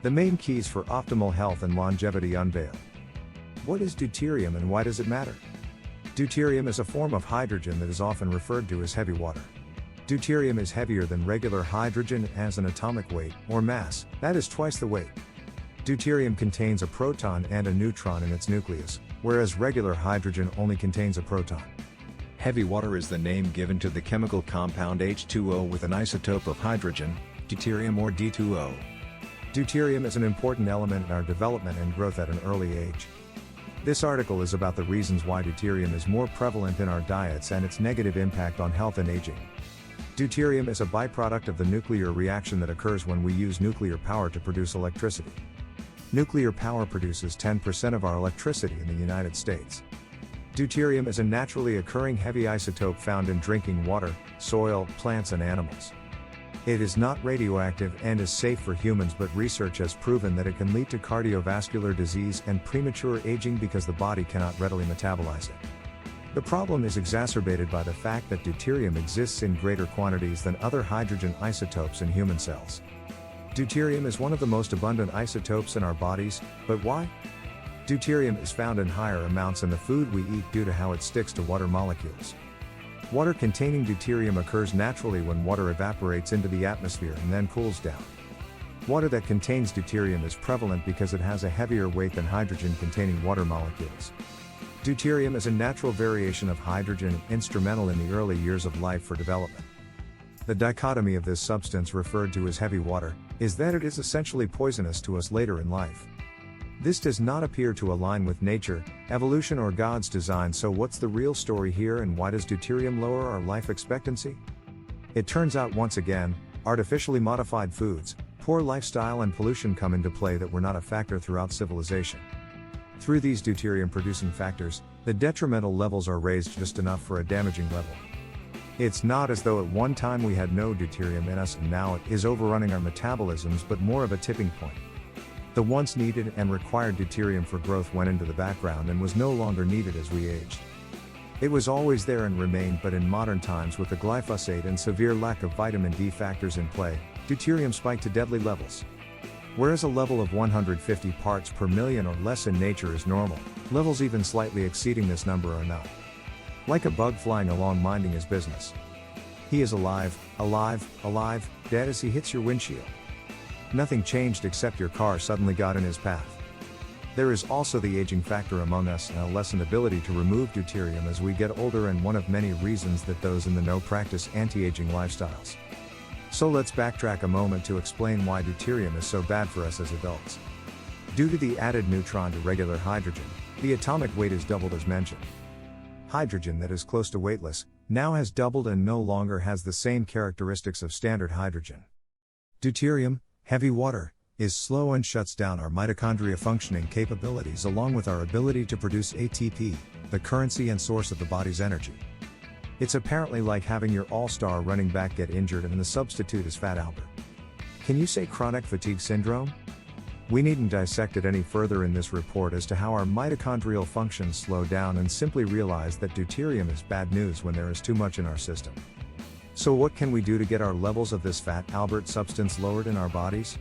The main keys for optimal health and longevity unveiled. What is deuterium and why does it matter? Deuterium is a form of hydrogen that is often referred to as heavy water. Deuterium is heavier than regular hydrogen and has an atomic weight, or mass, that is twice the weight. Deuterium contains a proton and a neutron in its nucleus, whereas regular hydrogen only contains a proton. Heavy water is the name given to the chemical compound H2O with an isotope of hydrogen, deuterium or D2O. Deuterium is an important element in our development and growth at an early age. This article is about the reasons why deuterium is more prevalent in our diets and its negative impact on health and aging. Deuterium is a byproduct of the nuclear reaction that occurs when we use nuclear power to produce electricity. Nuclear power produces 10% of our electricity in the United States. Deuterium is a naturally occurring heavy isotope found in drinking water, soil, plants and animals. It is not radioactive and is safe for humans, but research has proven that it can lead to cardiovascular disease and premature aging because the body cannot readily metabolize it. The problem is exacerbated by the fact that deuterium exists in greater quantities than other hydrogen isotopes in human cells. Deuterium is one of the most abundant isotopes in our bodies, but why? Deuterium is found in higher amounts in the food we eat due to how it sticks to water molecules. Water containing deuterium occurs naturally when water evaporates into the atmosphere and then cools down. Water that contains deuterium is prevalent because it has a heavier weight than hydrogen containing water molecules. Deuterium is a natural variation of hydrogen, instrumental in the early years of life for development. The dichotomy of this substance, referred to as heavy water, is that it is essentially poisonous to us later in life. This does not appear to align with nature, evolution or God's design. So what's the real story here, and why does deuterium lower our life expectancy? It turns out once again, artificially modified foods, poor lifestyle and pollution come into play that were not a factor throughout civilization. Through these deuterium producing factors, the detrimental levels are raised just enough for a damaging level. It's not as though at one time we had no deuterium in us and now it is overrunning our metabolisms, but more of a tipping point. The once needed and required deuterium for growth went into the background and was no longer needed as we aged. It was always there and remained, but in modern times, with the glyphosate and severe lack of vitamin D factors in play, deuterium spiked to deadly levels. Whereas a level of 150 parts per million or less in nature is normal, levels even slightly exceeding this number are not. Like a bug flying along minding his business. He is alive, alive, alive, dead as he hits your windshield. Nothing changed except your car suddenly got in his path. There is also the aging factor among us and a lessened ability to remove deuterium as we get older, and one of many reasons that those in the know practice anti-aging lifestyles. So let's backtrack a moment to explain why deuterium is so bad for us as adults. Due to the added neutron to regular hydrogen, the atomic weight is doubled as mentioned. Hydrogen that is close to weightless, now has doubled and no longer has the same characteristics of standard hydrogen. Deuterium, heavy water, is slow and shuts down our mitochondria functioning capabilities along with our ability to produce ATP, the currency and source of the body's energy. It's apparently like having your all-star running back get injured and the substitute is Fat Albert. Can you say chronic fatigue syndrome? We needn't dissect it any further in this report as to how our mitochondrial functions slow down, and simply realize that deuterium is bad news when there is too much in our system. So what can we do to get our levels of this Fat Albert substance lowered in our bodies?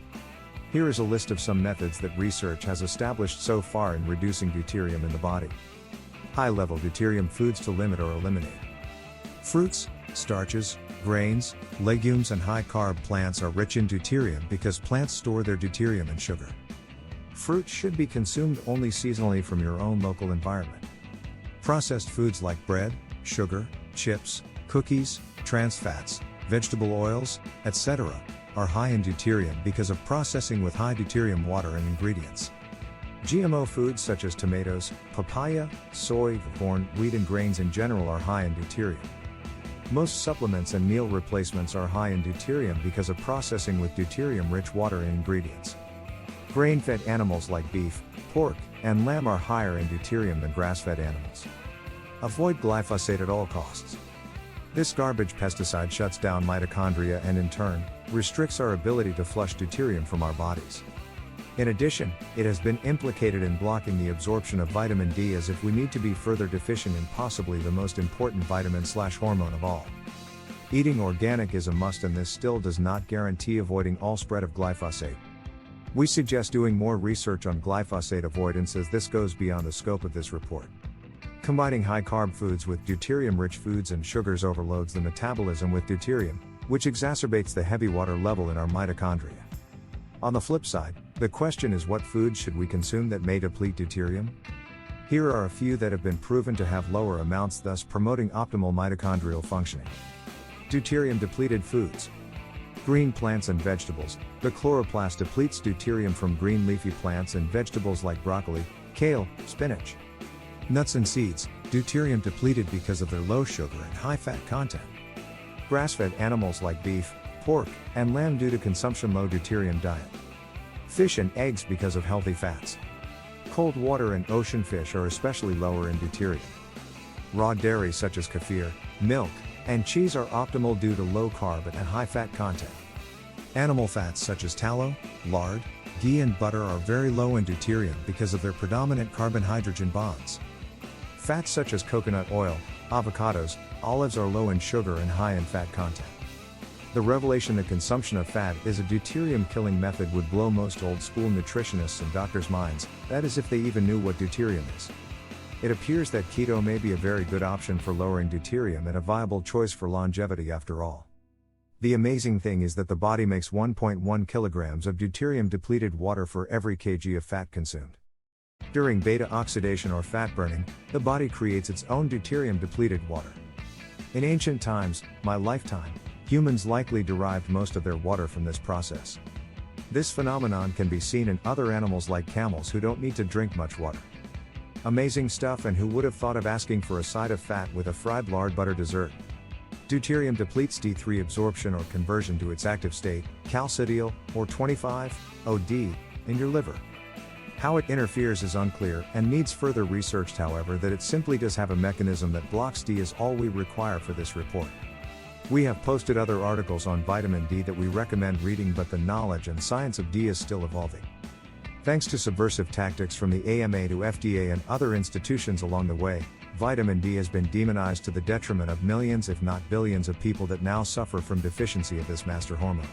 Here is a list of some methods that research has established so far in reducing deuterium in the body. High-level deuterium foods to limit or eliminate. Fruits, starches, grains, legumes and high-carb plants are rich in deuterium because plants store their deuterium in sugar. Fruit should be consumed only seasonally from your own local environment. Processed foods like bread, sugar, chips, cookies, trans fats, vegetable oils, etc., are high in deuterium because of processing with high deuterium water and ingredients. GMO foods such as tomatoes, papaya, soy, corn, wheat and grains in general are high in deuterium. Most supplements and meal replacements are high in deuterium because of processing with deuterium-rich water and ingredients. Grain-fed animals like beef, pork, and lamb are higher in deuterium than grass-fed animals. Avoid glyphosate at all costs. This garbage pesticide shuts down mitochondria and in turn, restricts our ability to flush deuterium from our bodies. In addition, it has been implicated in blocking the absorption of vitamin D, as if we need to be further deficient in possibly the most important vitamin/hormone of all. Eating organic is a must, and this still does not guarantee avoiding all spread of glyphosate. We suggest doing more research on glyphosate avoidance as this goes beyond the scope of this report. Combining high-carb foods with deuterium-rich foods and sugars overloads the metabolism with deuterium, which exacerbates the heavy water level in our mitochondria. On the flip side, the question is, what foods should we consume that may deplete deuterium? Here are a few that have been proven to have lower amounts, thus promoting optimal mitochondrial functioning. Deuterium-depleted foods. Green plants and vegetables. The chloroplast depletes deuterium from green leafy plants and vegetables like broccoli, kale, spinach. Nuts and seeds, deuterium depleted because of their low sugar and high fat content. Grass-fed animals like beef, pork, and lamb due to consumption low deuterium diet. Fish and eggs because of healthy fats. Cold water and ocean fish are especially lower in deuterium. Raw dairy such as kefir, milk, and cheese are optimal due to low carb and high fat content. Animal fats such as tallow, lard, ghee and butter are very low in deuterium because of their predominant carbon-hydrogen bonds. Fats such as coconut oil, avocados, olives are low in sugar and high in fat content. The revelation that consumption of fat is a deuterium-killing method would blow most old-school nutritionists and doctors' minds, that is if they even knew what deuterium is. It appears that keto may be a very good option for lowering deuterium and a viable choice for longevity after all. The amazing thing is that the body makes 1.1 kilograms of deuterium-depleted water for every kg of fat consumed. During beta-oxidation or fat burning, the body creates its own deuterium-depleted water. In ancient times, my lifetime, humans likely derived most of their water from this process. This phenomenon can be seen in other animals like camels who don't need to drink much water. Amazing stuff, and who would have thought of asking for a side of fat with a fried lard butter dessert? Deuterium depletes D3 absorption or conversion to its active state, calcidiol, or 25-OD, in your liver. How it interferes is unclear and needs further research, however, that it simply does have a mechanism that blocks D is all we require for this report. We have posted other articles on vitamin D that we recommend reading, but the knowledge and science of D is still evolving. Thanks to subversive tactics from the AMA to FDA and other institutions along the way, vitamin D has been demonized to the detriment of millions if not billions of people that now suffer from deficiency of this master hormone.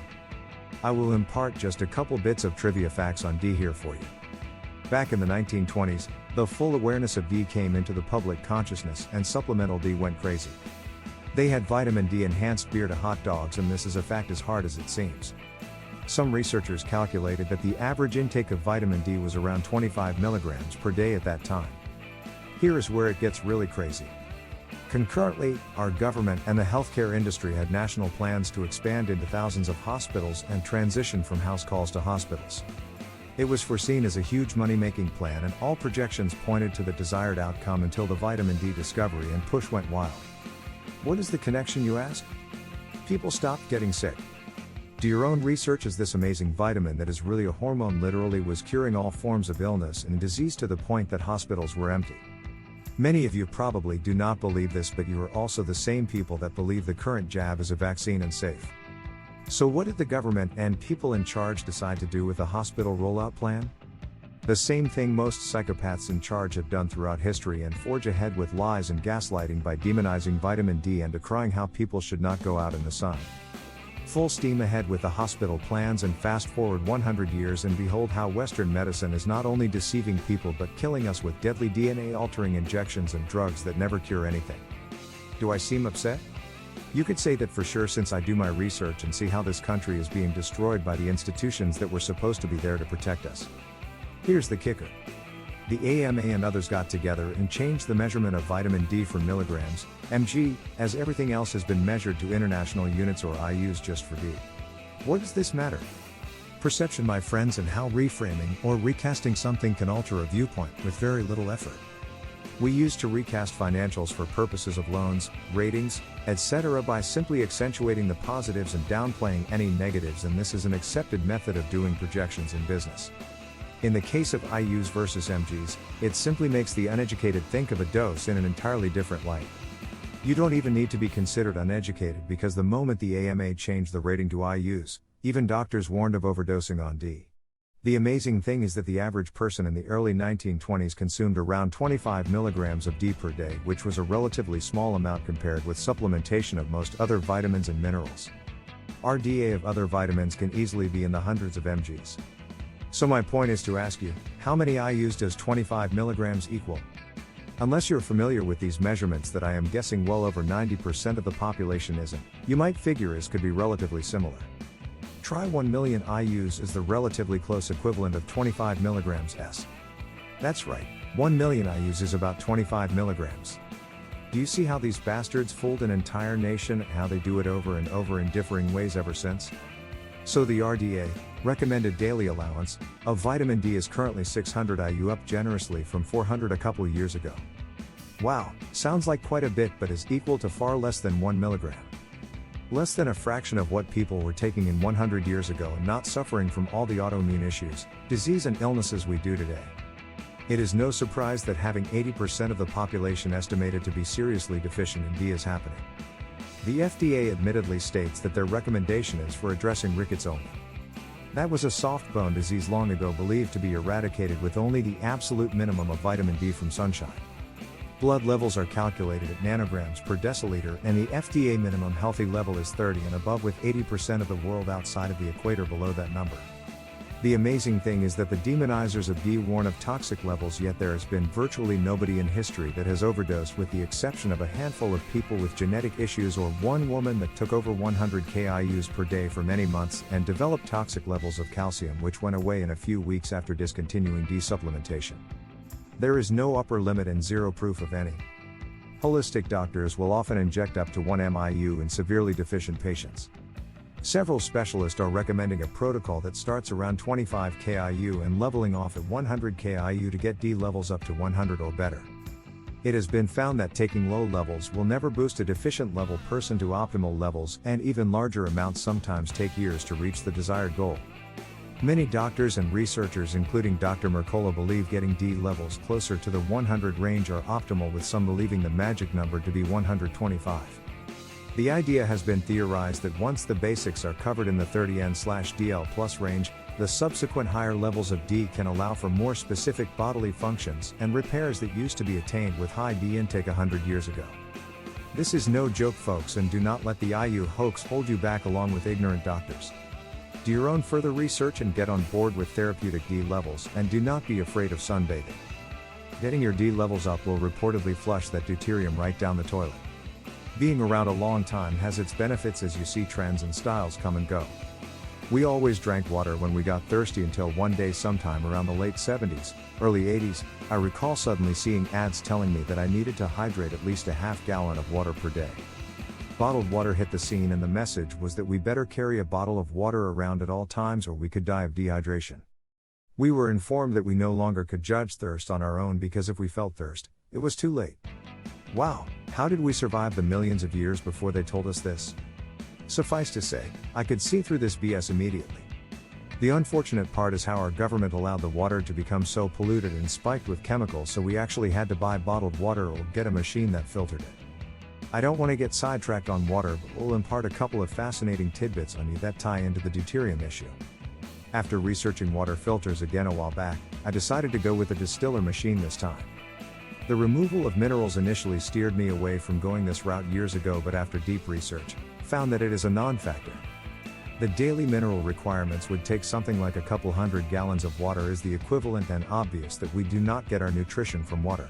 I will impart just a couple bits of trivia facts on D here for you. Back in the 1920s, the full awareness of D came into the public consciousness and supplemental D went crazy. They had vitamin D enhanced beer to hot dogs, and this is a fact as hard as it seems. Some researchers calculated that the average intake of vitamin D was around 25 milligrams per day at that time. Here is where it gets really crazy. Concurrently, our government and the healthcare industry had national plans to expand into thousands of hospitals and transition from house calls to hospitals. It was foreseen as a huge money-making plan, and all projections pointed to the desired outcome until the vitamin D discovery and push went wild. What is the connection, you ask? People stopped getting sick. Do your own research as this amazing vitamin that is really a hormone literally was curing all forms of illness and disease to the point that hospitals were empty. Many of you probably do not believe this, but you are also the same people that believe the current jab is a vaccine and safe. So what did the government and people in charge decide to do with the hospital rollout plan? The same thing most psychopaths in charge have done throughout history, and forge ahead with lies and gaslighting by demonizing vitamin D and decrying how people should not go out in the sun. Full steam ahead with the hospital plans, and fast forward 100 years and behold how Western medicine is not only deceiving people but killing us with deadly DNA-altering injections and drugs that never cure anything. Do I seem upset? You could say that for sure, since I do my research and see how this country is being destroyed by the institutions that were supposed to be there to protect us. Here's the kicker. The AMA and others got together and changed the measurement of vitamin D from milligrams, mg, as everything else has been measured to international units or IUs just for D. What does this matter? Perception, my friends, and how reframing or recasting something can alter a viewpoint with very little effort. We used to recast financials for purposes of loans, ratings, etc. by simply accentuating the positives and downplaying any negatives, and this is an accepted method of doing projections in business. In the case of IUs versus MGs, it simply makes the uneducated think of a dose in an entirely different light. You don't even need to be considered uneducated, because the moment the AMA changed the rating to IUs, even doctors warned of overdosing on D. The amazing thing is that the average person in the early 1920s consumed around 25 milligrams of D per day, which was a relatively small amount compared with supplementation of most other vitamins and minerals. Our DA of other vitamins can easily be in the hundreds of mgs. So my point is to ask you, how many IUs does 25 milligrams equal? Unless you're familiar with these measurements that I am guessing well over 90% of the population isn't, you might figure is could be relatively similar. Try 1 million IUs is the relatively close equivalent of 25 milligrams S. That's right, 1 million IUs is about 25 milligrams. Do you see how these bastards fooled an entire nation and how they do it over and over in differing ways ever since? So the RDA, recommended daily allowance, of vitamin D is currently 600 IU, up generously from 400 a couple years ago. Wow, sounds like quite a bit, but is equal to far less than 1 milligram. Less than a fraction of what people were taking in 100 years ago and not suffering from all the autoimmune issues, disease and illnesses we do today. It is no surprise that having 80% of the population estimated to be seriously deficient in D is happening. The FDA admittedly states that their recommendation is for addressing rickets only. That was a soft bone disease long ago believed to be eradicated with only the absolute minimum of vitamin D from sunshine. Blood levels are calculated at nanograms per deciliter, and the FDA minimum healthy level is 30 and above, with 80% of the world outside of the equator below that number. The amazing thing is that the demonizers of D warn of toxic levels, yet there has been virtually nobody in history that has overdosed, with the exception of a handful of people with genetic issues or one woman that took over 100 IUs per day for many months and developed toxic levels of calcium which went away in a few weeks after discontinuing D supplementation. There is no upper limit and zero proof of any. Holistic doctors will often inject up to 1 MIU in severely deficient patients. Several specialists are recommending a protocol that starts around 25 IU and leveling off at 100 IU to get D levels up to 100 or better. It has been found that taking low levels will never boost a deficient level person to optimal levels, and even larger amounts sometimes take years to reach the desired goal. Many doctors and researchers, including Dr. Mercola, believe getting D levels closer to the 100 range are optimal, with some believing the magic number to be 125. The idea has been theorized that once the basics are covered in the 30N/DL plus range, the subsequent higher levels of D can allow for more specific bodily functions and repairs that used to be attained with high D intake 100 years ago. This is no joke, folks, and do not let the IU hoax hold you back along with ignorant doctors. Do your own further research and get on board with therapeutic D levels, and do not be afraid of sunbathing. Getting your D levels up will reportedly flush that deuterium right down the toilet. Being around a long time has its benefits, as you see trends and styles come and go. We always drank water when we got thirsty until one day sometime around the late 70s, early 80s, I recall suddenly seeing ads telling me that I needed to hydrate at least a half gallon of water per day. Bottled water hit the scene, and the message was that we better carry a bottle of water around at all times or we could die of dehydration. We were informed that we no longer could judge thirst on our own because if we felt thirst, it was too late. Wow, how did we survive the millions of years before they told us this? Suffice to say, I could see through this BS immediately. The unfortunate part is how our government allowed the water to become so polluted and spiked with chemicals, so we actually had to buy bottled water or get a machine that filtered it. I don't want to get sidetracked on water, but will impart a couple of fascinating tidbits on you that tie into the deuterium issue. After researching water filters again a while back, I decided to go with a distiller machine this time. The removal of minerals initially steered me away from going this route years ago, but after deep research, found that it is a non-factor. The daily mineral requirements would take something like a couple hundred gallons of water is the equivalent, and obvious that we do not get our nutrition from water.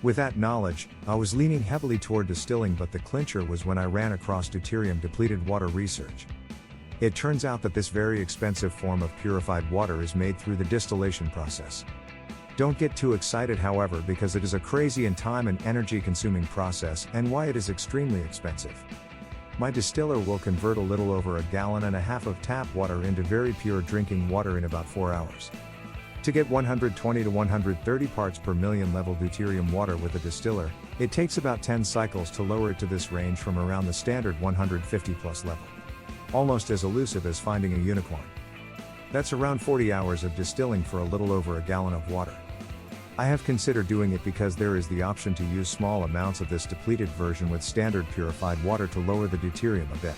With that knowledge, I was leaning heavily toward distilling, but the clincher was when I ran across deuterium depleted water research. It turns out that this very expensive form of purified water is made through the distillation process. Don't get too excited, however, because it is a crazy and time and energy consuming process, and why it is extremely expensive. My distiller will convert a little over 1.5 gallons of tap water into very pure drinking water in about 4 hours. To get 120 to 130 parts per million level deuterium water with a distiller, it takes about 10 cycles to lower it to this range from around the standard 150 plus level. Almost as elusive as finding a unicorn. That's around 40 hours of distilling for a little over 1 gallon of water. I have considered doing it because there is the option to use small amounts of this depleted version with standard purified water to lower the deuterium a bit.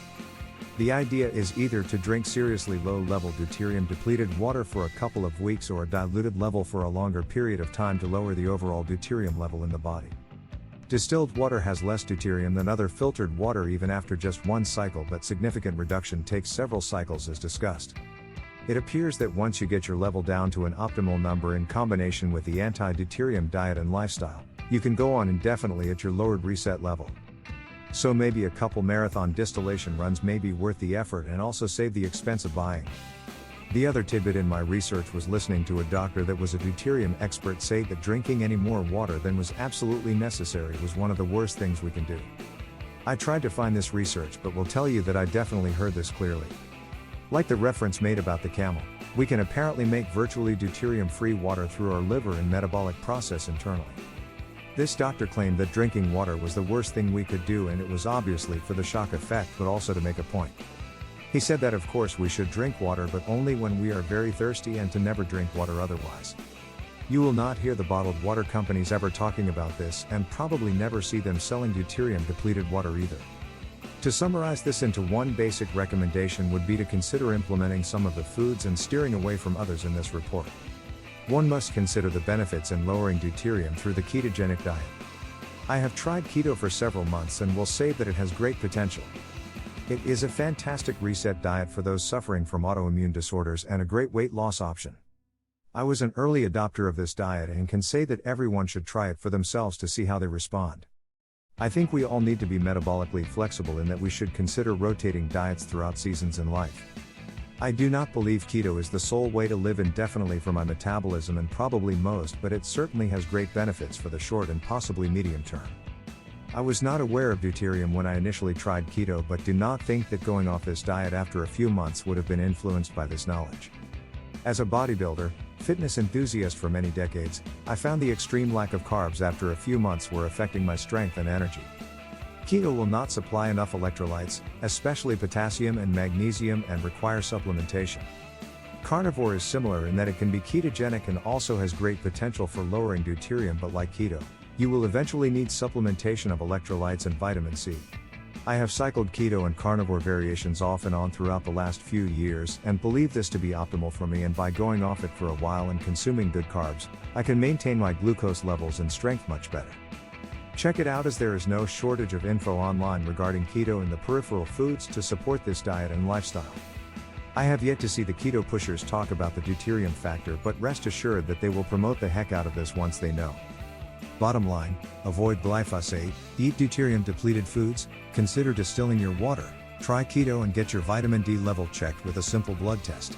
The idea is either to drink seriously low-level deuterium depleted water for a couple of weeks, or a diluted level for a longer period of time to lower the overall deuterium level in the body. Distilled water has less deuterium than other filtered water even after just one cycle, but significant reduction takes several cycles as discussed. It appears that once you get your level down to an optimal number in combination with the anti-deuterium diet and lifestyle, you can go on indefinitely at your lowered reset level. So maybe a couple marathon distillation runs may be worth the effort and also save the expense of buying. The other tidbit in my research was listening to a doctor that was a deuterium expert say that drinking any more water than was absolutely necessary was one of the worst things we can do. I tried to find this research but will tell you that I definitely heard this clearly. Like the reference made about the camel, we can apparently make virtually deuterium-free water through our liver and metabolic process internally. This doctor claimed that drinking water was the worst thing we could do, and it was obviously for the shock effect but also to make a point. He said that of course we should drink water but only when we are very thirsty and to never drink water otherwise. You will not hear the bottled water companies ever talking about this and probably never see them selling deuterium depleted water either. To summarize this into one basic recommendation would be to consider implementing some of the foods and steering away from others in this report. One must consider the benefits in lowering deuterium through the ketogenic diet. I have tried keto for several months and will say that it has great potential. It is a fantastic reset diet for those suffering from autoimmune disorders and a great weight loss option. I was an early adopter of this diet and can say that everyone should try it for themselves to see how they respond. I think we all need to be metabolically flexible in that we should consider rotating diets throughout seasons in life. I do not believe keto is the sole way to live indefinitely for my metabolism and probably most, but it certainly has great benefits for the short and possibly medium term. I was not aware of deuterium when I initially tried keto but do not think that going off this diet after a few months would have been influenced by this knowledge. As a bodybuilder, fitness enthusiast for many decades, I found the extreme lack of carbs after a few months were affecting my strength and energy. Keto will not supply enough electrolytes, especially potassium and magnesium, and require supplementation. Carnivore is similar in that it can be ketogenic and also has great potential for lowering deuterium, but like keto, you will eventually need supplementation of electrolytes and vitamin C. I have cycled keto and carnivore variations off and on throughout the last few years and believe this to be optimal for me, and by going off it for a while and consuming good carbs, I can maintain my glucose levels and strength much better. Check it out, as there is no shortage of info online regarding keto and the peripheral foods to support this diet and lifestyle. I have yet to see the keto pushers talk about the deuterium factor, but rest assured that they will promote the heck out of this once they know. Bottom line, avoid glyphosate, eat deuterium depleted foods, consider distilling your water, try keto and get your vitamin D level checked with a simple blood test.